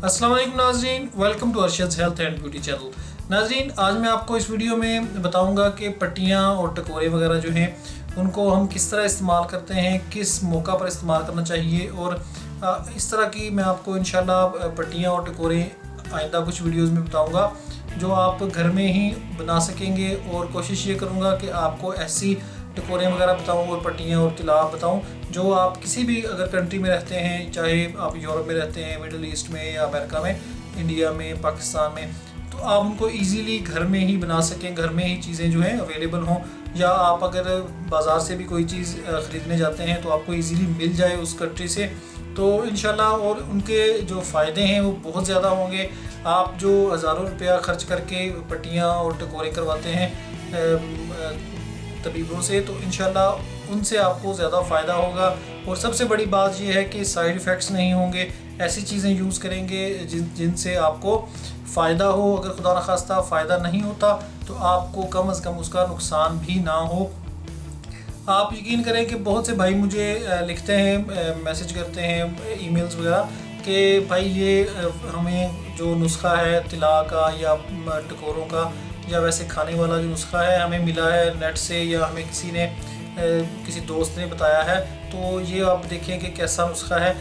अस्सलाम वालेकुम नाज़रीन, welcome to Arshad's health and beauty channel. नाज़रीन, आज मैं आपको इस वीडियो में बताऊंगा कि पट्टियाँ और टकोरे वगैरह जो हैं उनको हम किस तरह इस्तेमाल करते हैं, किस मौका पर इस्तेमाल करना चाहिए। और इस तरह की मैं आपको इंशाल्लाह पट्टियाँ और टकोरे आइंदा कुछ वीडियोज़ में बताऊँगा जो आप घर में ही बना सकेंगे। और कोशिश ये करूँगा कि आपको ऐसी टकोरे वगैरह बताऊँ और पट्टियाँ और तिलाब बताऊँ जो आप किसी भी अगर कंट्री में रहते हैं, चाहे आप यूरोप में रहते हैं, मिडल ईस्ट में या अमेरिका में, इंडिया में, पाकिस्तान में, तो आप उनको इजीली घर में ही बना सकें, घर में ही चीज़ें जो हैं अवेलेबल हों। या आप अगर बाज़ार से भी कोई चीज़ ख़रीदने जाते हैं तो आपको इजीली मिल जाए उस कंट्री से, तो इंशाल्लाह। और उनके जो फ़ायदे हैं वो बहुत ज़्यादा होंगे। आप जो हज़ारों रुपया ख़र्च करके पट्टियाँ और टकोरे करवाते हैं तबीबों से, तो इंशाल्लाह उनसे आपको ज़्यादा फ़ायदा होगा। और सबसे बड़ी बात यह है कि साइड इफ़ेक्ट्स नहीं होंगे। ऐसी चीज़ें यूज़ करेंगे जिनसे आपको फ़ायदा हो। अगर खुदा न खास्ता फ़ायदा नहीं होता तो आपको कम अज़ कम उसका नुकसान भी ना हो। आप यकीन करें कि बहुत से भाई मुझे लिखते हैं, मैसेज करते हैं, ईमेल्स वगैरह कि भाई ये हमें जो नुस्खा है तिला का या टकोरों का या वैसे खाने वाला जो नुस्खा है हमें मिला है नेट से या हमें किसी ने किसी दोस्त ने बताया है, तो ये आप देखें कि कैसा नुस्खा है।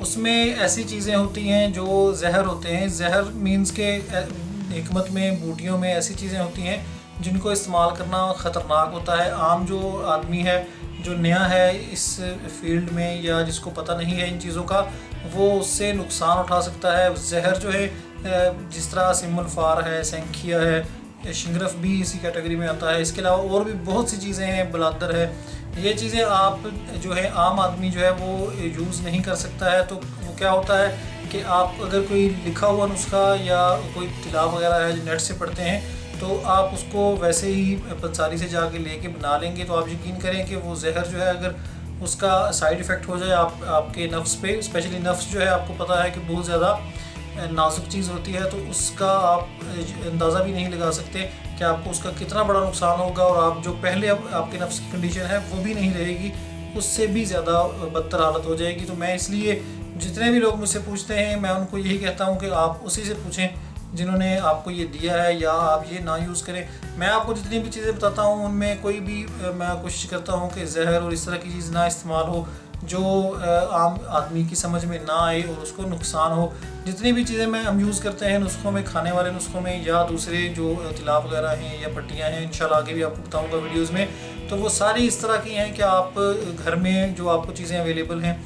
उसमें ऐसी चीज़ें होती हैं जो जहर होते हैं। जहर मीन्स के हिकमत में बूटियों में ऐसी चीज़ें होती हैं जिनको इस्तेमाल करना ख़तरनाक होता है। आम जो आदमी है, जो नया है इस फील्ड में या जिसको पता नहीं है इन चीज़ों का, वो उससे नुकसान उठा सकता है। जहर जो है जिस तरह सिमुलफार है, सेंखिया है, शिंगरफ भी इसी कैटेगरी में आता है। इसके अलावा और भी बहुत सी चीज़ें हैं, बलादर है। ये चीज़ें आप जो है आम आदमी जो है वो यूज़ नहीं कर सकता है। तो वो क्या होता है कि आप अगर कोई लिखा हुआ नुस्खा या कोई तिलाब वगैरह है जो नेट से पढ़ते हैं, तो आप उसको वैसे ही पंसारी से जाके लेके बना लेंगे, तो आप यकीन करें कि वो जहर जो है अगर उसका साइड इफ़ेक्ट हो जाए आपके नफ्स पे, स्पेशली नफ्स जो है आपको पता है कि बहुत ज़्यादा नाजुक चीज़ होती है, तो उसका आप अंदाज़ा भी नहीं लगा सकते कि आपको उसका कितना बड़ा नुकसान होगा। और आप जो पहले अब आपके नफ्स की कंडीशन है वो भी नहीं रहेगी, उससे भी ज़्यादा बदतर हालत हो जाएगी। तो मैं इसलिए जितने भी लोग मुझसे पूछते हैं मैं उनको यही कहता हूँ कि आप उसी से पूछें जिन्होंने आपको ये दिया है, या आप ये ना यूज़ करें। मैं आपको जितनी भी चीज़ें बताता हूँ उनमें कोई भी मैं कोशिश करता हूँ कि जहर और इस तरह की चीज़ ना इस्तेमाल हो जो आम आदमी की समझ में ना आए और उसको नुकसान हो। जितनी भी चीज़ें हम यूज़ करते हैं नुस्खों में, खाने वाले नुस्खों में या दूसरे जो तिलाब वगैरह हैं या पट्टियाँ हैं, इंशाल्लाह आगे भी आपको बताऊँगा वीडियोज़ में, तो वो सारी इस तरह की हैं कि आप घर में जो आपको चीज़ें अवेलेबल हैं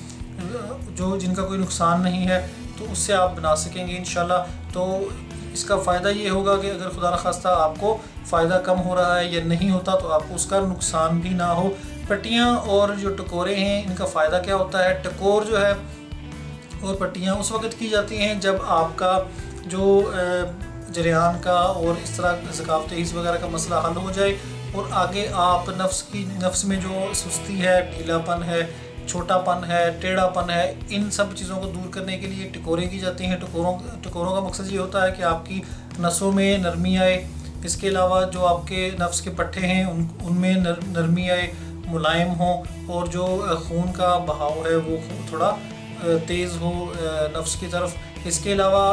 जो जिनका कोई नुकसान नहीं है, तो उससे आप बना सकेंगे इंशाल्लाह। तो इसका फ़ायदा ये होगा कि अगर खुदा न खास्ता आपको फ़ायदा कम हो रहा है या नहीं होता तो आपको उसका नुकसान भी ना हो। पट्टियाँ और जो टकोरे हैं इनका फ़ायदा क्या होता है? टकोर जो है और पट्टियाँ उस वक्त की जाती हैं जब आपका जो जरियान का और इस तरह ज़कावत ईज़ वगैरह का मसला हल हो जाए और आगे आप नफ्स में जो सुस्ती है, ढीलापन है, छोटापन है, टेढ़ापन है, इन सब चीज़ों को दूर करने के लिए टकोरें की जाती हैं। टकोरों का मकसद ये होता है कि आपकी नसों में नरमी आए। इसके अलावा जो आपके नफ्स के पट्टे हैं उनमें नरमी आए, मुलायम हो, और जो खून का बहाव है वो थोड़ा तेज़ हो नफ्स की तरफ। इसके अलावा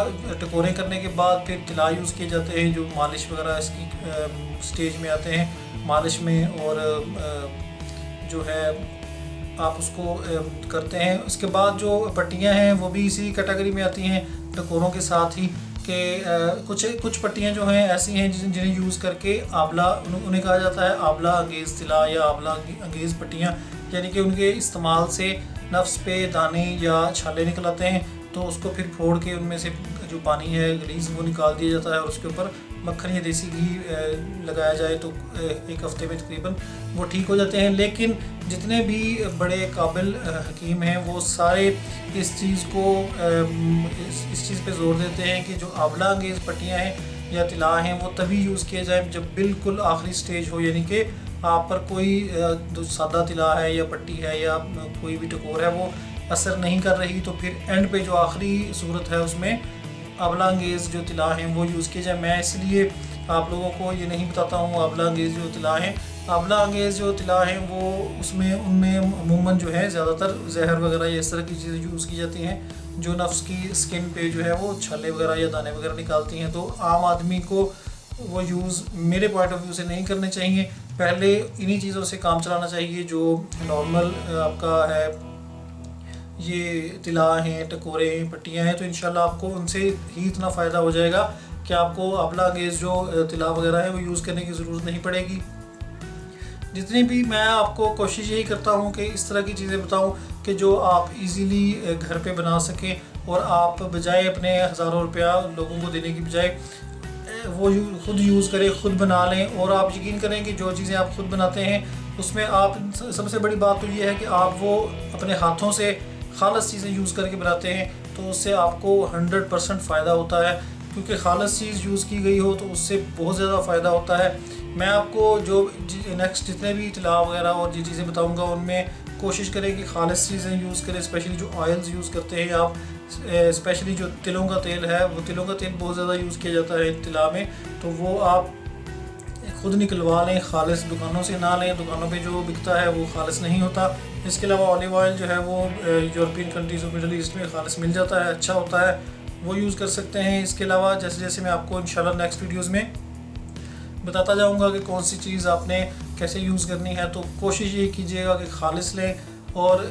टकोरे करने के बाद फिर तिला यूज़ किए जाते हैं जो मालिश वगैरह इसकी स्टेज में आते हैं मालिश में, और जो है आप उसको करते हैं। उसके बाद जो पट्टियाँ हैं वो भी इसी कैटेगरी में आती हैं टकोरों के साथ ही कि कुछ पट्टियाँ जो हैं ऐसी हैं जिन्हें यूज़ करके आंवला, उन्हें कहा जाता है आंवला अंगेज़ तिला या आंवला अंगेज़ पट्टियाँ, यानी कि उनके इस्तेमाल से नफ्स पे दाने या छाले निकल आते हैं, तो उसको फिर फोड़ के उनमें से जो पानी है गलीज़ वो निकाल दिया जाता है और उसके ऊपर मक्खन या देसी घी लगाया जाए तो एक हफ़्ते में तकरीबन वो ठीक हो जाते हैं। लेकिन जितने भी बड़े काबिल हकीम हैं वो सारे इस चीज़ को इस चीज़ पे जोर देते हैं कि जो आंवला अंगेज़ पट्टियाँ हैं या तिला हैं वो तभी यूज़ किए जाए जब बिल्कुल आखिरी स्टेज हो, यानी कि आप पर कोई जो सादा तिला है या पट्टी है या कोई भी टकोर है वो असर नहीं कर रही, तो फिर एंड पे जो आखिरी सूरत है उसमें आंवला अंगेज़ जो तिला हैं वो यूज़ किए जाए। मैं इसलिए आप लोगों को ये नहीं बताता हूँ आंवला अंगेज़ जो तिला हैं, आंवला अंगेज़ जो तिला हैं वो उनमें अमूमन जो है ज़्यादातर जहर वगैरह या इस तरह की चीज़ें यूज़ की जाती हैं जो नफ्स की स्किन पे जो है वो छाले वगैरह या दाने वगैरह निकालती हैं। तो आम आदमी को वो यूज़ मेरे पॉइंट ऑफ व्यू से नहीं करने चाहिए। पहले इन्हीं चीज़ों से काम चलाना चाहिए जो नॉर्मल आपका है, ये तिला हैं, टकोरे हैं, पट्टियाँ हैं, तो इंशाल्लाह आपको उनसे ही इतना फ़ायदा हो जाएगा कि आपको आंवला अंगेज़ जो तिला वगैरह है वो यूज़ करने की ज़रूरत नहीं पड़ेगी। जितनी भी मैं आपको कोशिश यही करता हूँ कि इस तरह की चीज़ें बताऊँ कि जो आप इजीली घर पे बना सकें और आप बजाय अपने हज़ारों रुपया लोगों को देने की बजाय वो खुद यूज़ करें, खुद बना लें। और आप यकीन करें कि जो चीज़ें आप खुद बनाते हैं उसमें आप सबसे बड़ी बात तो ये है कि आप वो अपने हाथों से खालस चीज़ें यूज़ करके बनाते हैं, तो उससे आपको 100% फ़ायदा होता है, क्योंकि खालस चीज़ यूज़ की गई हो तो उससे बहुत ज़्यादा फ़ायदा होता है। मैं आपको जो नेक्स्ट जितने भी तिला वगैरह और ये चीज़ें बताऊंगा उनमें कोशिश करें कि खालिस चीज़ें यूज़ करें, स्पेशली जो ऑयल्स यूज़ करते हैं आप, स्पेशली जो तिलों का तेल है, वो तिलों का तेल बहुत ज़्यादा यूज़ किया जाता है तिला में, तो वो आप खुद निकलवा लें, खालिस दुकानों से ना लें, दुकानों पे जो बिकता है वो खालिस नहीं होता। इसके अलावा ऑलिव ऑयल जो है वो यूरोपियन कंट्रीज़ और मिडल ईस्ट में खालिस मिल जाता है, अच्छा होता है, वो यूज़ कर सकते हैं। इसके अलावा जैसे जैसे मैं आपको इंशाल्लाह नेक्स्ट वीडियोज़ में बताता जाऊंगा कि कौन सी चीज़ आपने कैसे यूज़ करनी है, तो कोशिश ये कीजिएगा कि खालिस लें। और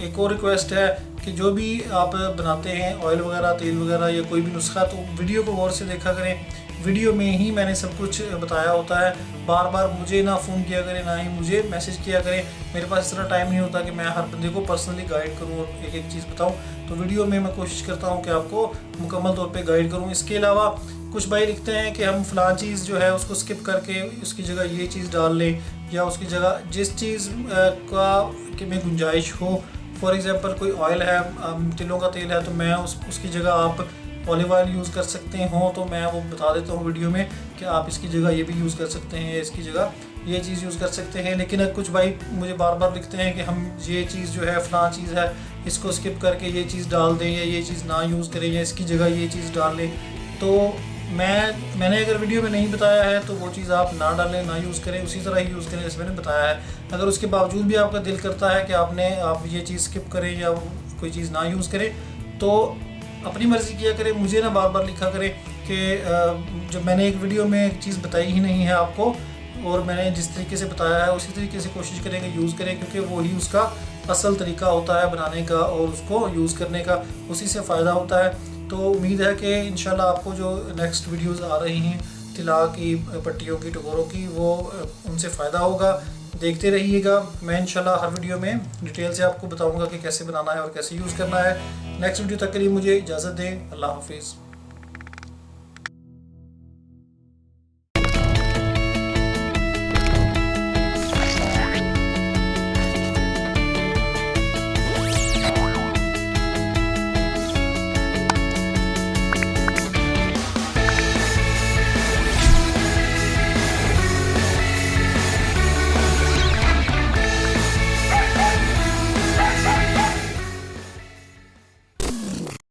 एक और रिक्वेस्ट है कि जो भी आप बनाते हैं ऑयल वगैरह, तेल वगैरह या कोई भी नुस्खा, तो वीडियो को गौर से देखा करें, वीडियो में ही मैंने सब कुछ बताया होता है। बार बार मुझे ना फ़ोन किया करें, ना ही मुझे मैसेज किया करें, मेरे पास इस तरह टाइम नहीं होता कि मैं हर बंदे को पर्सनली गाइड करूँ और एक एक चीज़ बताऊँ। तो वीडियो में मैं कोशिश करता हूँ कि आपको मुकम्मल तौर पर गाइड करूँ। इसके अलावा कुछ भाई लिखते हैं कि हम फ़लाँ चीज़ जो है उसको स्किप करके उसकी जगह ये चीज़ डाल लें, या उसकी जगह जिस चीज़ का कि में गुंजाइश हो। फॉर एग्ज़ाम्पल कोई ऑयल है, तिलों का तेल है, तो मैं उसकी जगह आप ऑलिव ऑयल यूज़ कर सकते हो, तो मैं वो बता देता हूँ वीडियो में कि आप इसकी जगह ये भी यूज़ कर सकते हैं, इसकी जगह ये चीज़ यूज़ कर सकते हैं। लेकिन कुछ भाई मुझे बार बार लिखते हैं कि हम ये चीज़ जो है फ़लाँ चीज़ है इसको स्किप करके ये चीज़ डाल दें, या ये चीज़ ना यूज़ करें, या इसकी जगह ये चीज़ डाल लें। तो मैंने अगर वीडियो में नहीं बताया है तो वो चीज़ आप ना डालें, ना यूज़ करें, उसी तरह ही यूज़ करें जैसे मैंने बताया है। अगर उसके बावजूद भी आपका दिल करता है कि आप ये चीज़ स्किप करें या कोई चीज़ ना यूज़ करें, तो अपनी मर्ज़ी किया करें, मुझे ना बार बार लिखा करें कि जब मैंने एक वीडियो में एक चीज़ बताई ही नहीं है आपको, और मैंने जिस तरीके से बताया है उसी तरीके से कोशिश करेंगे यूज़ करें, क्योंकि वही उसका असल तरीका होता है बनाने का और उसको यूज़ करने का, उसी से फ़ायदा होता है। तो उम्मीद है कि इंशाल्लाह आपको जो नेक्स्ट वीडियोस आ रही हैं तिला की, पट्टियों की, टकोरों की, वो उनसे फ़ायदा होगा। देखते रहिएगा। मैं इंशाल्लाह हर वीडियो में डिटेल से आपको बताऊंगा कि कैसे बनाना है और कैसे यूज़ करना है। नेक्स्ट वीडियो तक के लिए मुझे इजाज़त दें। अल्लाह हाफिज़।